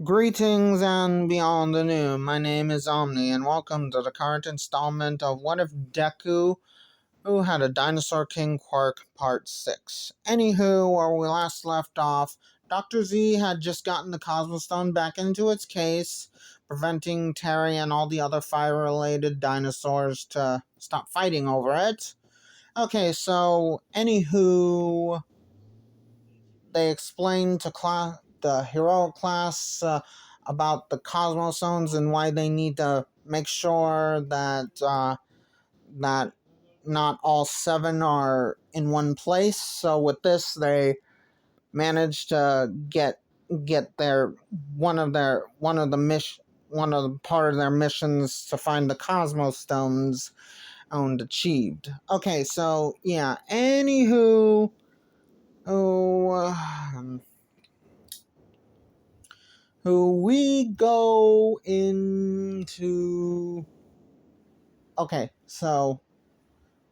Greetings and beyond the new. My name is Omni, and welcome to the current installment of What If Deku, who had a Dinosaur King Quirk Part 6. Anywho, where we last left off, Dr. Z had just gotten the Cosmos Stone back into its case, preventing Terry and all the other fire-related dinosaurs to stop fighting over it. Okay, so, anywho, they explained to the heroic class about the cosmosomes and why they need to make sure that not all seven are in one place. So with this, they managed to get their one of the part of their missions to find the cosmos stones owned achieved. Okay, so yeah. Anywho, oh. Who we go into. Okay, so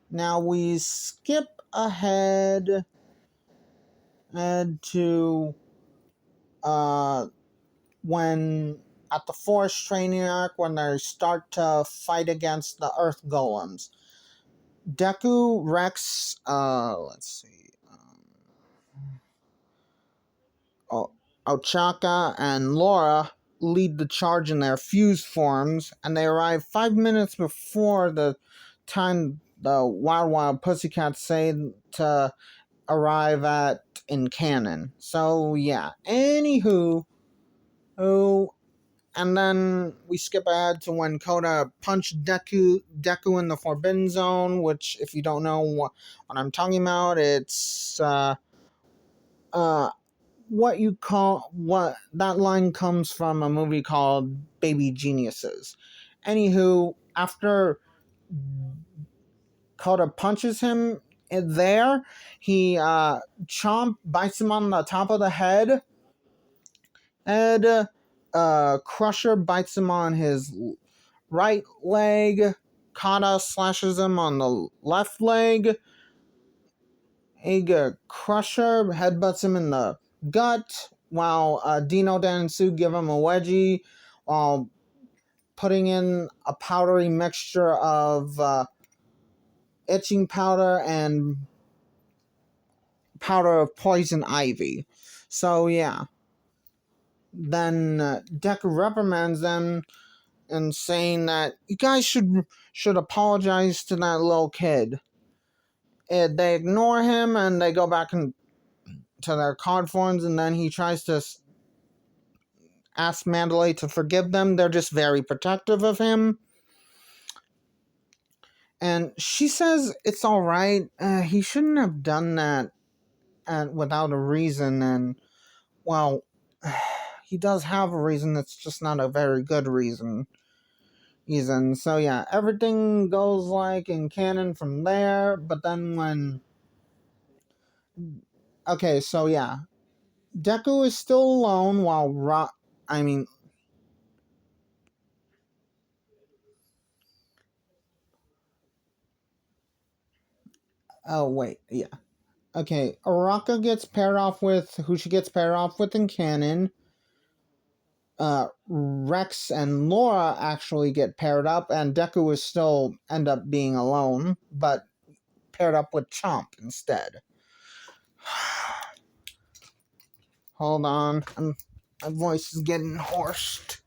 now we skip ahead to when at the forest training arc when they start to fight against the Earth Golems. Deku, Rex, let's see, Ochaka and Laura lead the charge in their fused forms, and they arrive 5 minutes before the time the Wild Wild Pussycats say to arrive at in canon. So yeah. Anywho, and then we skip ahead to when Koda punched Deku in the Forbidden Zone, which, if you don't know what I'm talking about, it's uh what that line comes from a movie called Baby Geniuses. Anywho, after Koda punches him there, he Chomp bites him on the top of the head, and Crusher bites him on his right leg. Kata slashes him on the left leg. Crusher headbutts him in the gut, while Dino Dan and Sue give him a wedgie, while putting in a powdery mixture of itching powder and powder of poison ivy. So yeah. Then Deku reprimands them and saying that you guys should apologize to that little kid. They ignore him and they go back to their card forms, and then he tries to ask Mandalay to forgive them. They're just very protective of him. And she says it's alright. He shouldn't have done that without a reason. And, well, he does have a reason. It's just not a very good reason. So, yeah, everything goes like in canon from there. But then when. Okay, so yeah. Deku is still alone while I mean. Oh, wait, yeah. Okay, Araka gets paired off with who she gets paired off with in canon. Rex and Laura actually get paired up, and Deku will still end up being alone, but paired up with Chomp instead. Hold on, my voice is getting hoarse.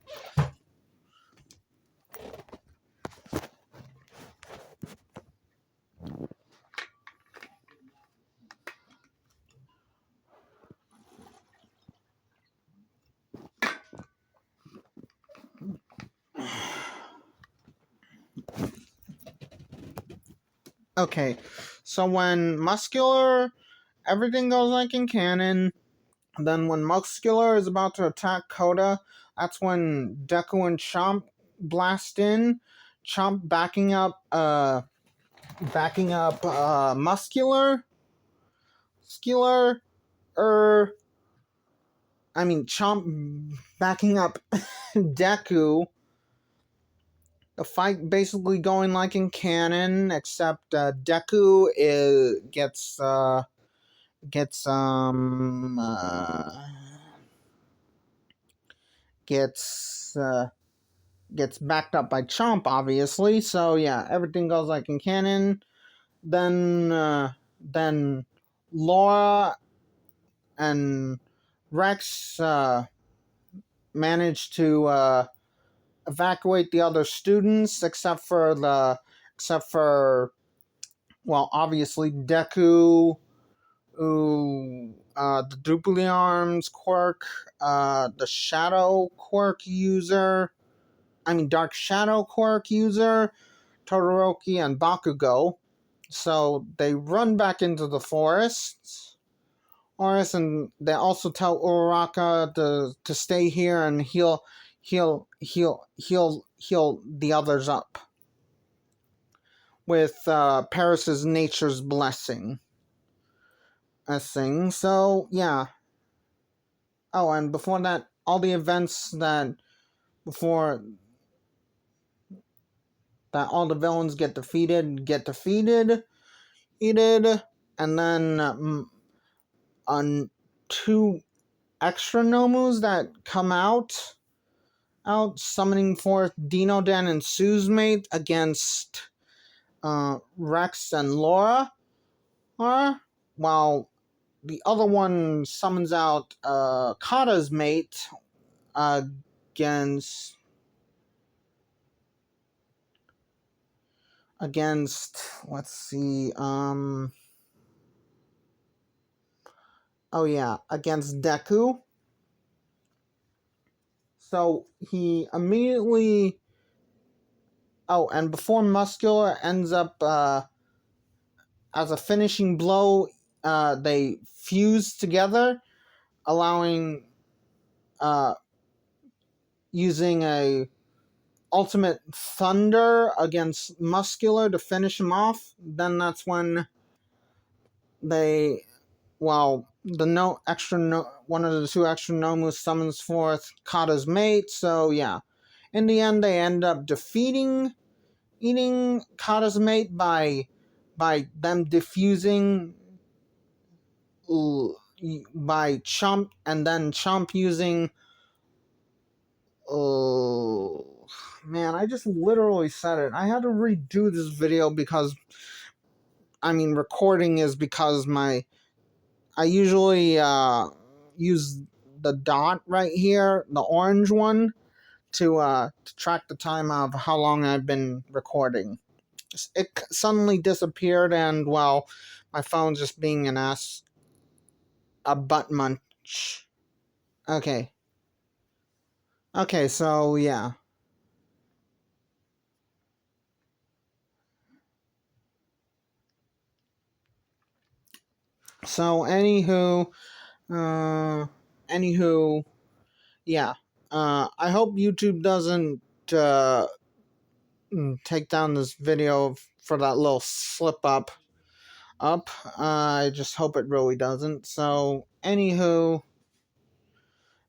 Okay, so when Muscular, everything goes like in canon. Then when Muscular is about to attack Koda, that's when Deku and Chomp blast in. Chomp backing up Muscular. Chomp backing up Deku. The fight basically going like in canon, except Deku gets gets backed up by Chomp, obviously. So yeah, everything goes like in canon. Then Laura and Rex manage to evacuate the other students, except for well, obviously Deku, the Dupli Arms quirk, the Shadow quirk user. I mean, Dark Shadow quirk user, Todoroki, and Bakugo. So they run back into the forest, and they also tell Uraraka to stay here and heal the others up with Paris's nature's blessing. So yeah. Oh, and before that, all the events before that all the villains get defeated, and then on two extra Nomus that come out summoning forth Dinodan and Sue's mate against Rex and Laura, while the other one summons out Kata's mate against let's see, against Deku. So he immediately and before Muscular ends up as a finishing blow, they fuse together, allowing using a ultimate thunder against Muscular to finish him off. Then that's when one of the two extra Nomus summons forth Kata's mate. So yeah, in the end they end up eating Kata's mate by them diffusing by Chomp, and then Chomp using man, I just literally said it. I had to redo this video because recording is because I usually use the dot right here, the orange one, to track the time of how long I've been recording. It suddenly disappeared, and well, my phone's just being a butt munch. Okay, so yeah. So anywho, yeah. I hope YouTube doesn't take down this video for that little slip up. I just hope it really doesn't. So anywho,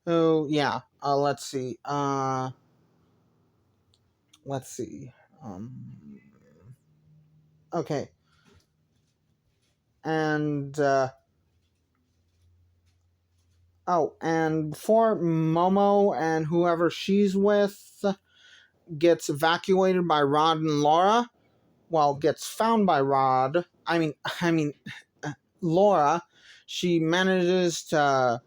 yeah. Let's see. Let's see. Okay. And and before Momo and whoever she's with gets evacuated by Rod and Laura, gets found by Rod. Laura. She manages to,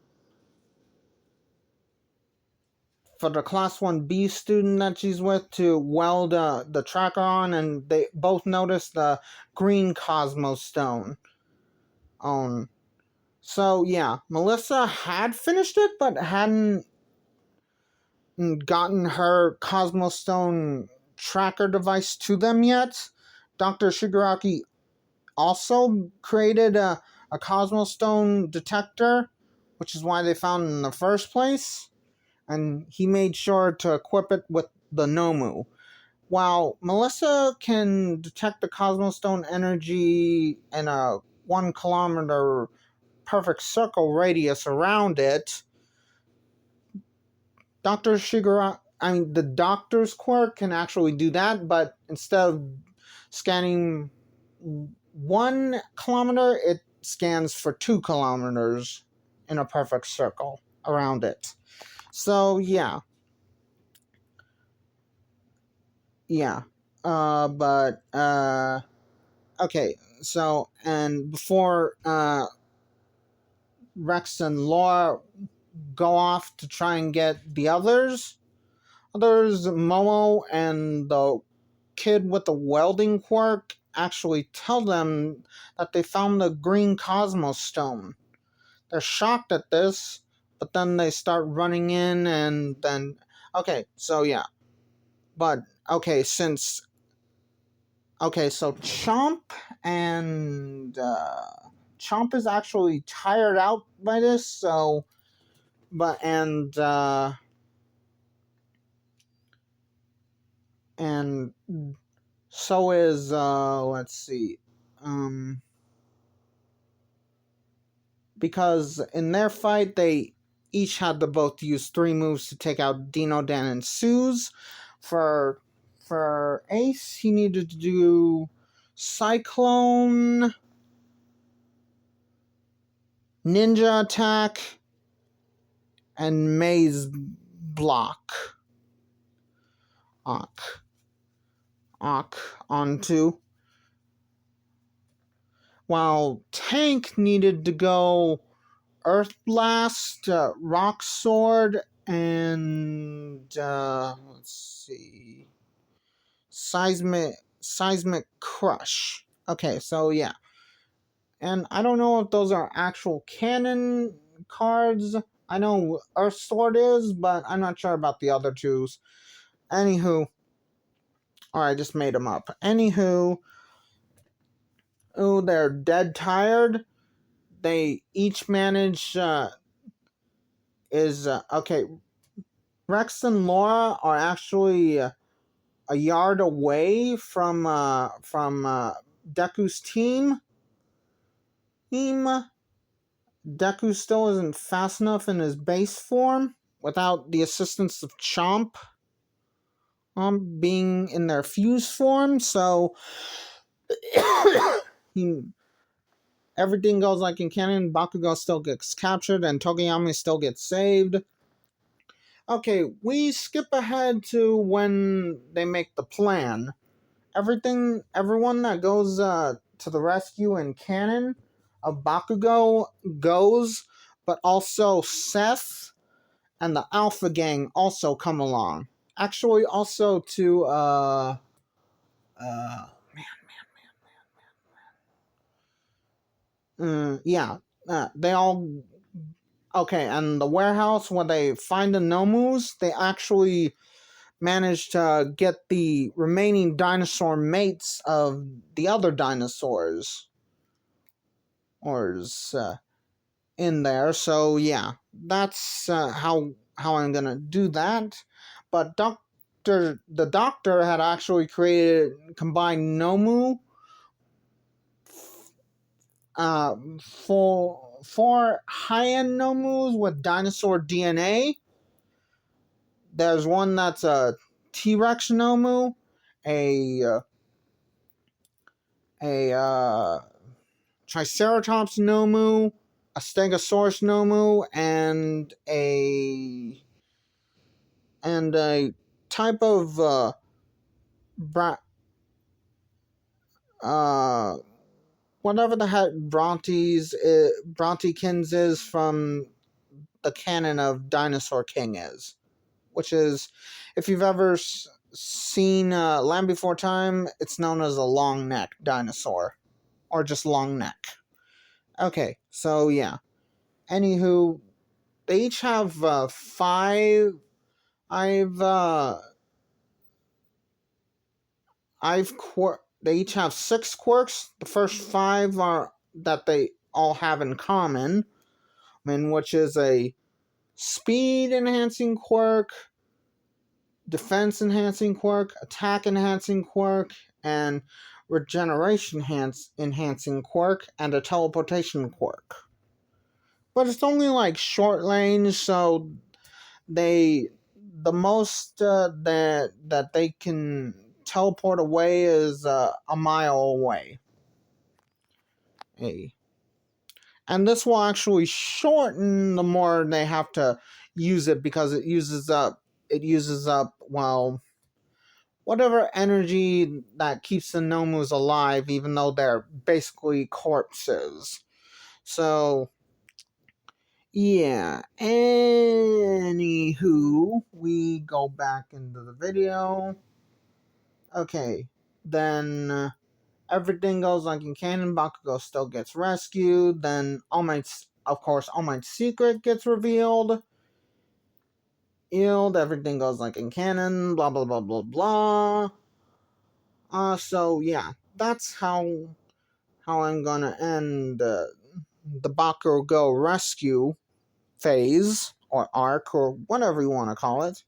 for the class 1B student that she's with, to weld the tracker on, and they both notice the green Cosmos Stone. So yeah, Melissa had finished it, but hadn't gotten her Cosmos Stone tracker device to them yet. Dr. Shigaraki also created a Cosmos Stone detector, which is why they found it in the first place, and he made sure to equip it with the Nomu. While Melissa can detect the Cosmos Stone energy in a 1 kilometer perfect circle radius around it, the doctor's quirk can actually do that, but instead of scanning 1 kilometer, it scans for 2 kilometers in a perfect circle around it. So yeah. Yeah. But okay. So and before Rex and Laura go off to try and get the others, Momo and the kid with the welding quirk actually tell them that they found the green Cosmos stone. They're shocked at this, but then they start running in and then okay, so yeah. But okay, so and Chomp is actually tired out by this, so but and so is let's see. Um because in their fight they each had to both use three moves to take out Dino, Dan, and Suze. For Ace, he needed to do Cyclone, Ninja Attack, and Maze Block. Ock onto. While Tank needed to go Earth Blast, Rock Sword, and let's see, Seismic Crush. Okay, so yeah, and I don't know if those are actual canon cards. I know Earth Sword is, but I'm not sure about the other twos. Anywho, or I just made them up. Anywho, oh, they're dead tired. They each manage okay. Rex and Laura are actually a yard away from Deku's team. Deku still isn't fast enough in his base form without the assistance of Chomp being in their fuse form, so he, everything goes like in canon. Bakugo still gets captured and Togeyami still gets saved. Okay, we skip ahead to when they make the plan. Everyone that goes to the rescue in canon of Bakugo goes, but also Seth and the Alpha Gang also come along. Actually, also to yeah, they all okay. And the warehouse where they find the Nomus, they actually manage to get the remaining dinosaur mates of the other dinosaurs or in there. So yeah, that's how I'm gonna do that. But the doctor had actually created combined Nomu for high-end Nomus with dinosaur DNA. There's one that's a T-Rex Nomu, a Triceratops Nomu, a Stegosaurus Nomu, and a type of bra- uh whatever the heck Brontykins is from the canon of Dinosaur King is, which is, if you've ever seen Land Before Time, it's known as a long neck dinosaur, or just long neck. Okay, so yeah. Anywho, they each have five. I've They each have six quirks. The first five are that they all have in common, which is a speed enhancing quirk, defense enhancing quirk, attack enhancing quirk, and regeneration enhancing quirk, and a teleportation quirk. But it's only like short range, so the most that they can teleport away is a mile away. Hey. And this will actually shorten the more they have to use it because it uses up whatever energy that keeps the Nomus alive, even though they're basically corpses. So, yeah. Anywho, we go back into the video. Okay, then everything goes like in canon. Bakugo still gets rescued. Then of course, All Might's secret gets revealed. Everything goes like in canon. Blah blah blah blah blah. So yeah, that's how I'm gonna end the Bakugo rescue phase or arc or whatever you want to call it.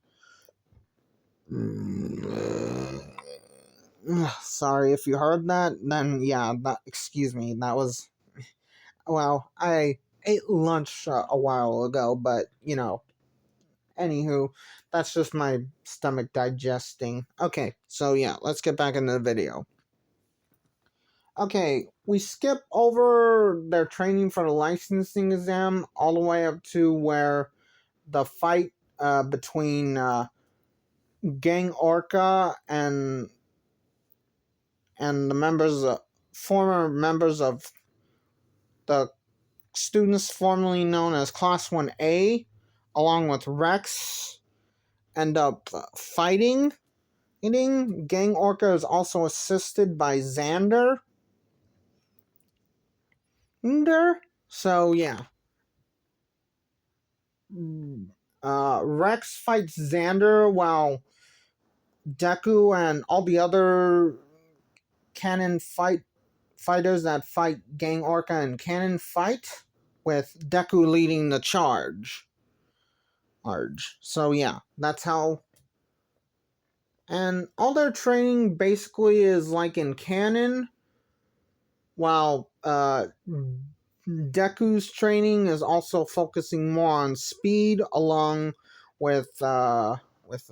Sorry if you heard that. Then yeah, excuse me. That was, well, I ate lunch a while ago, but anywho, that's just my stomach digesting. Okay, so yeah, let's get back into the video. Okay, we skip over their training for the licensing exam all the way up to where the fight between Gang Orca and the former members of the students formerly known as Class 1A, along with Rex, end up fighting. Gang Orca is also assisted by Xander. So yeah. Rex fights Xander while Deku and all the other canon fighters that fight Gang Orca and canon fight, with Deku leading the charge. So yeah, that's how. And all their training basically is like in canon, while Deku's training is also focusing more on speed, along with let's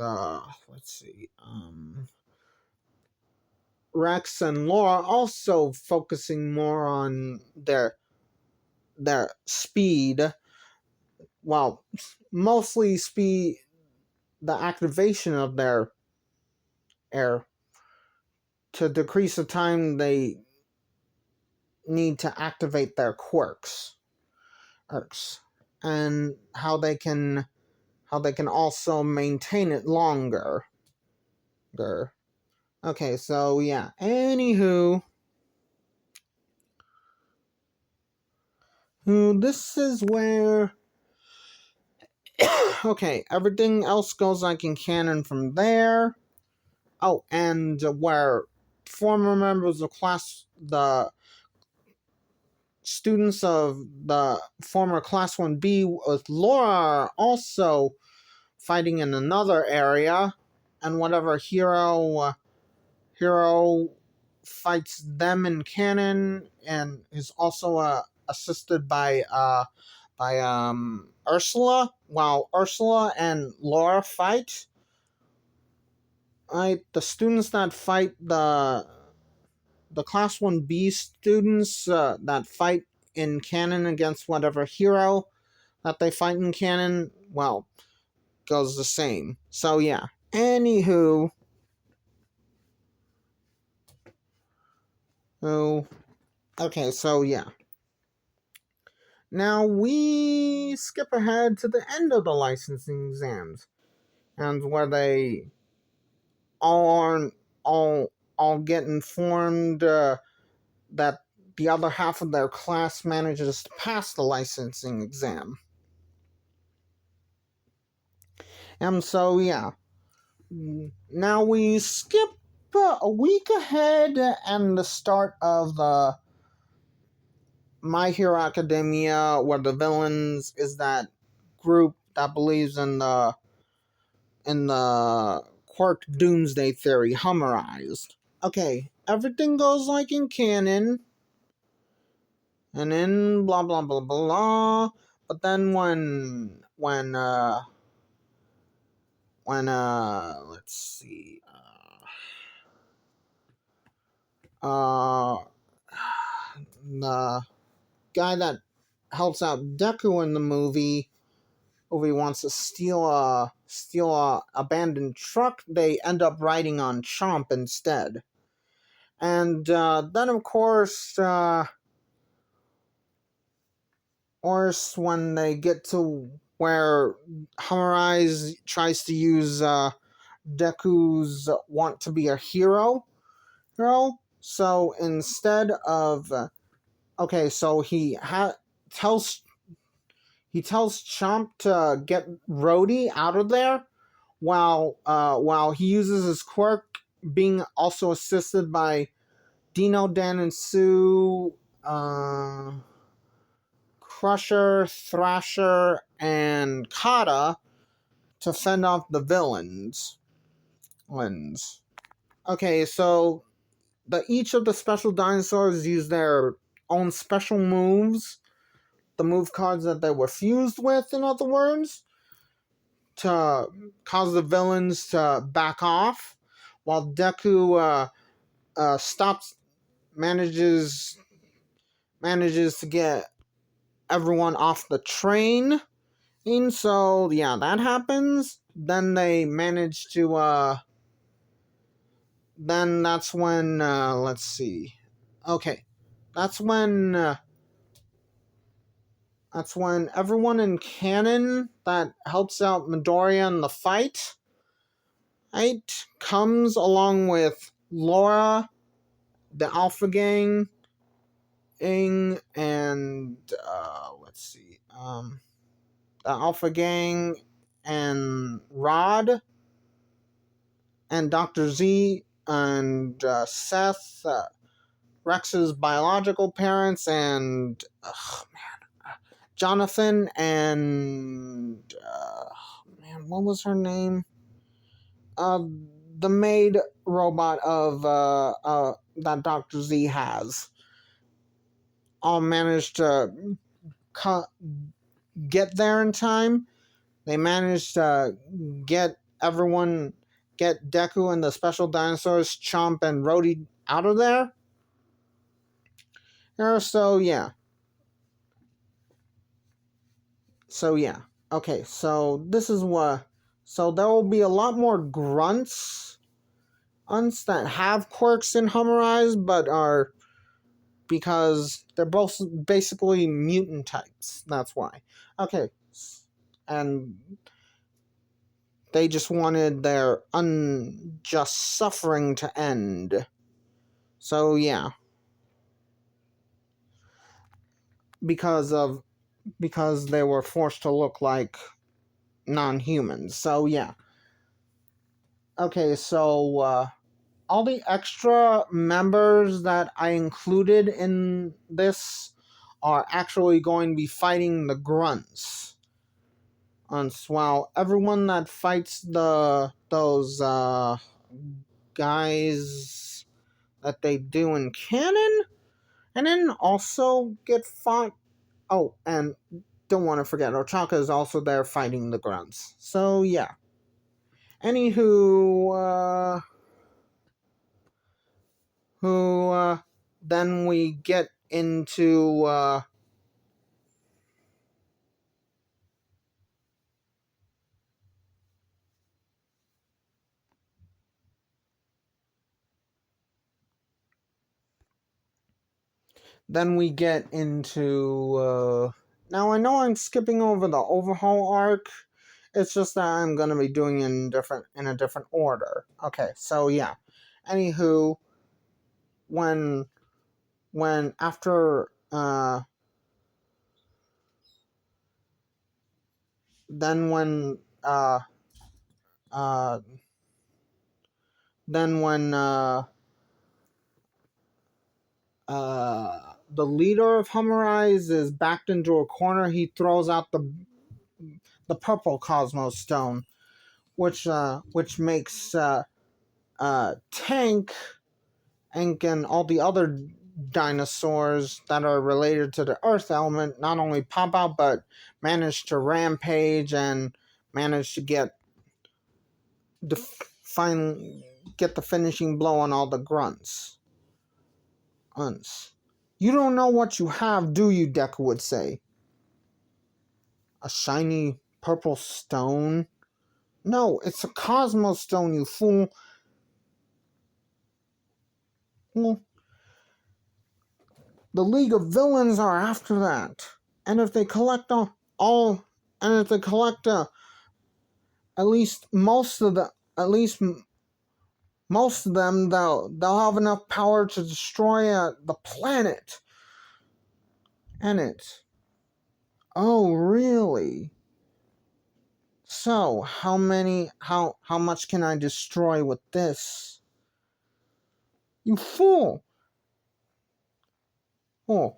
see, Rex and Laura also focusing more on their speed, well, mostly speed, the activation of their air to decrease the time they need to activate their quirks, and how they can also maintain it longer. Okay, so yeah. Anywho, this is where okay, everything else goes like in canon from there. Oh, and where former members of the students of the former Class 1B with Laura are also fighting in another area, and whatever hero fights them in canon, and is also assisted by Ursula, while Ursula and Laura fight. The students that fight the Class 1B students that fight in canon against whatever hero that they fight in canon, well, goes the same. So yeah. Anywho, okay, so yeah. Now we skip ahead to the end of the licensing exams, and where they all get informed that the other half of their class manages to pass the licensing exam. And so, yeah. Now we skip a week ahead and the start of the My Hero Academia, where the villains is that group that believes in the quirk doomsday theory, Hummerized. Okay, everything goes like in canon, and then blah blah blah blah. But then when let's see, the guy that helps out Deku in the movie, Ovi wants to steal a abandoned truck, they end up riding on Chomp instead. And then, of course, when they get to where Hammer Eyes tries to use Deku's want to be a hero. So instead of so tells Chomp to get Rhodey out of there, while he uses his quirk, being also assisted by Dino, Dan, and Sue, Crusher, Thrasher, and Kata to fend off the villains. Okay, so each of the special dinosaurs use their own special moves, the move cards that they were fused with, in other words, to cause the villains to back off, while Deku stops manages to get everyone off the train. And so yeah, that happens. Then they manage to then that's when let's see. Okay. That's when everyone in canon that helps out Midoriya in the fight comes along with Laura, the Alpha Gang, and let's see, the Alpha Gang and Rod and Dr. Z and Seth, Rex's biological parents, and Jonathan and what was her name? The maid robot of that Dr. Z has. All managed to get there in time. They managed to get Deku and the special dinosaurs, Chomp and Rhodey, out of there. So yeah. Okay, so this is what. So there will be a lot more grunts that have quirks in Hammer Eyes, but are because they're both basically mutant types. That's why. Okay, and they just wanted their unjust suffering to end. So yeah, because they were forced to look like non-humans. So yeah. Okay, so all the extra members that I included in this are actually going to be fighting the grunts. While everyone that fights those guys that they do in canon, and then also get fought. Oh, and don't want to forget, Ochaka is also there fighting the grunts. So yeah. Anywho, then we get into now I know I'm skipping over the overhaul arc. It's just that I'm gonna be doing it in a different order. Okay, so yeah. Anywho, when after then when then when the leader of Hammer Eyes is backed into a corner, he throws out the purple Cosmos Stone, which makes Tank and all the other dinosaurs that are related to the Earth element not only pop out but manage to rampage and manage to get the finishing blow on all the grunts. You don't know what you have, do you? Deku would say. A shiny purple stone? No, it's a Cosmos Stone, you fool. Well, the League of Villains are after that. And if they collect all and if they collect at least most of the at least most of them, they'll have enough power to destroy the planet. And it. Oh, really? So, how much can I destroy with this? You fool! Oh,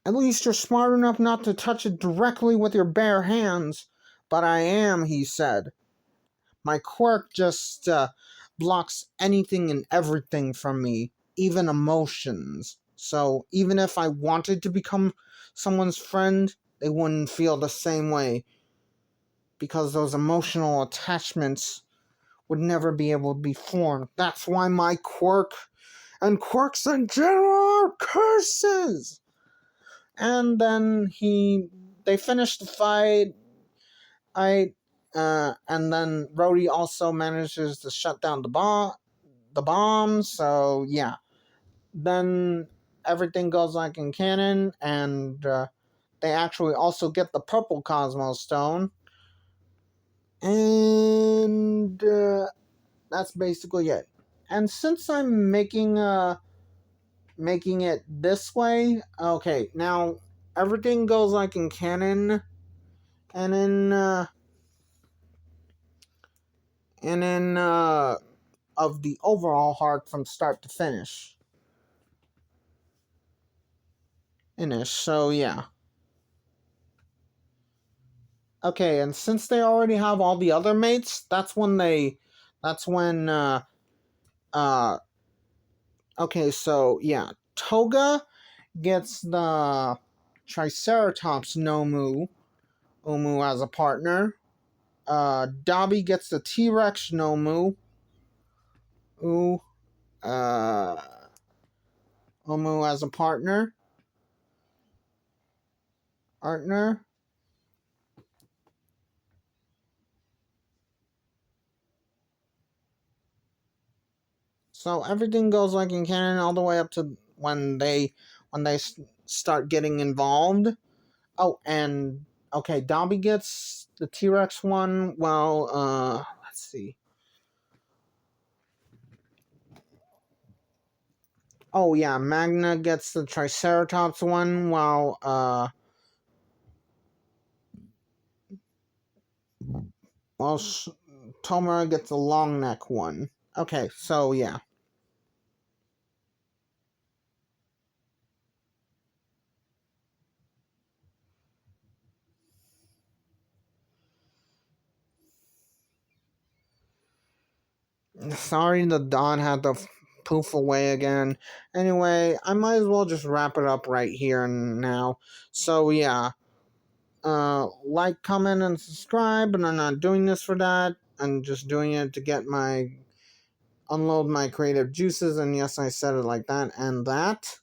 at least you're smart enough not to touch it directly with your bare hands. But I am, he said. My quirk just blocks anything and everything from me, even emotions. So even if I wanted to become someone's friend, they wouldn't feel the same way. Because those emotional attachments would never be able to be formed. That's why my quirk and quirks in general are curses. And then they finished the fight. And then Rhodey also manages to shut down the bomb. So yeah, then everything goes like in canon, and they actually also get the purple Cosmos Stone, and that's basically it. And since I'm making it this way, okay, now everything goes like in canon, and in of the overall arc from start to finish. So yeah. Okay, and since they already have all the other mates, that's when uh okay, so yeah, Toga gets the Triceratops Nomu as a partner. Dobby gets the T-Rex Nomu Ooh, uh Omu as a partner. So everything goes like in canon all the way up to when they start getting involved. Oh, and okay, Dobby gets the T-Rex one. Well, let's see. Oh yeah, Magna gets the Triceratops one, while while Tomura gets the long neck one. Okay, so yeah. Sorry the Don had to poof away again. Anyway, I might as well just wrap it up right here and now. So yeah. Like, comment, and subscribe, and I'm not doing this for that. I'm just doing it to get unload my creative juices, and yes, I said it like that and that.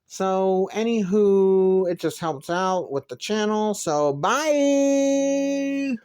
So, anywho, it just helps out with the channel, so bye!